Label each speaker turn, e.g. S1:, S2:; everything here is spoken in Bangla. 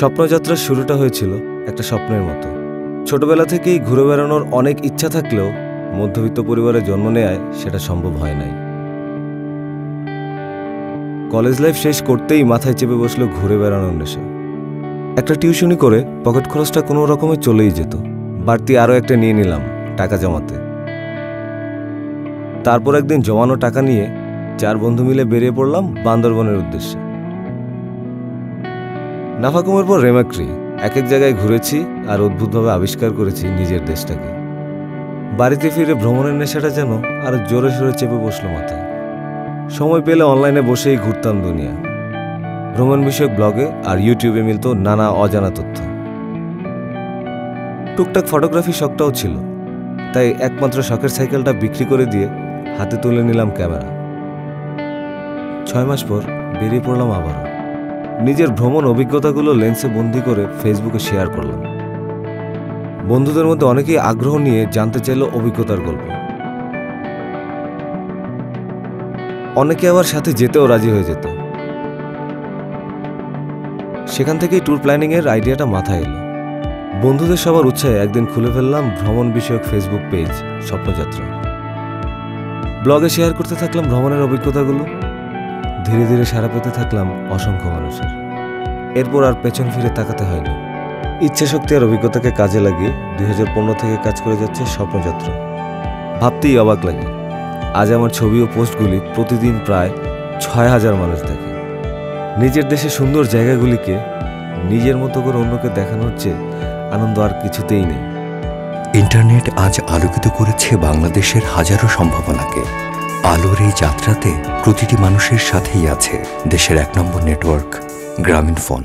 S1: স্বপ্নযাত্রার শুরুটা হয়েছিল একটা স্বপ্নের মতো। ছোটবেলা থেকেই ঘুরে বেড়ানোর অনেক ইচ্ছা থাকলেও মধ্যবিত্ত পরিবারে জন্ম নেয়ায় সেটা সম্ভব হয় নাই। কলেজ লাইফ শেষ করতেই মাথায় চেপে বসলো ঘুরে বেড়ানোর নেশা। একটা টিউশনি করে পকেট খরচটা কোনো রকমে চলেই যেত, বাড়তি আরও একটা নিয়ে নিলাম টাকা জমাতে। তারপর একদিন জমানো টাকা নিয়ে 4 বন্ধু মিলে বেরিয়ে পড়লাম বান্দরবনের উদ্দেশ্যে। নাফাকুমের পর রেমাক্রি, এক এক জায়গায় ঘুরেছি আর অদ্ভুতভাবে আবিষ্কার করেছি নিজের দেশটাকে। বাড়িতে ফিরে ভ্রমণের নেশাটা যেন আরো জোরে সোরে চেপে বসলো মাথায়। সময় পেলে অনলাইনে বসেই ঘুরতাম দুনিয়া। ভ্রমণ বিষয়ক ব্লগে আর ইউটিউবে মিলত নানা অজানা তথ্য। টুকটাক ফটোগ্রাফি শখটাও ছিল, তাই একমাত্র শখের সাইকেলটা বিক্রি করে দিয়ে হাতে তুলে নিলাম ক্যামেরা। 6 মাস পর বেরিয়ে পড়লাম আবারও। নিজের ভ্রমণ অভিজ্ঞতাগুলো লেন্সে বন্দি করে ফেসবুকে শেয়ার করলাম। বন্ধুদের মধ্যে অনেকেই আগ্রহ নিয়ে জানতে চাইল অভিজ্ঞতার গল্প। অনেকে আবার সাথে যেতেও রাজি হয়ে যেত। সেখান থেকেই ট্যুর প্ল্যানিংয়ের আইডিয়াটা মাথায় এলো। বন্ধুদের সবার উৎসাহে একদিন খুলে ফেললাম ভ্রমণ বিষয়ক ফেসবুক পেজ স্বপ্নযাত্রা। ব্লগে শেয়ার করতে থাকলাম ভ্রমণের অভিজ্ঞতাগুলো। ধীরে ধীরে সাড়া পেতে থাকলাম অসংখ্য মানুষের। এরপর আর পেছন ফিরে তাকাতে হয়নি। ইচ্ছে শক্তি আর অভিজ্ঞতাকে কাজে লাগিয়ে 2015 থেকে কাজ করে যাচ্ছে স্বপ্নযাত্রা। ভাবতেই অবাক লাগে, আজ আমার ছবি ও পোস্টগুলি প্রতিদিন প্রায় 6000 মানুষ দেখে। নিজের দেশে সুন্দর জায়গাগুলিকে নিজের মতো করে অন্যকে দেখানোর চেয়ে আনন্দ আর কিছুতেই নেই।
S2: ইন্টারনেট আজ আলোকিত করেছে বাংলাদেশের হাজারো সম্ভাবনাকে। আলোর এই যাত্রাতে প্রতিটি মানুষের সাথেই আছে দেশের 1 নম্বর নেটওয়ার্ক গ্রামীণফোন।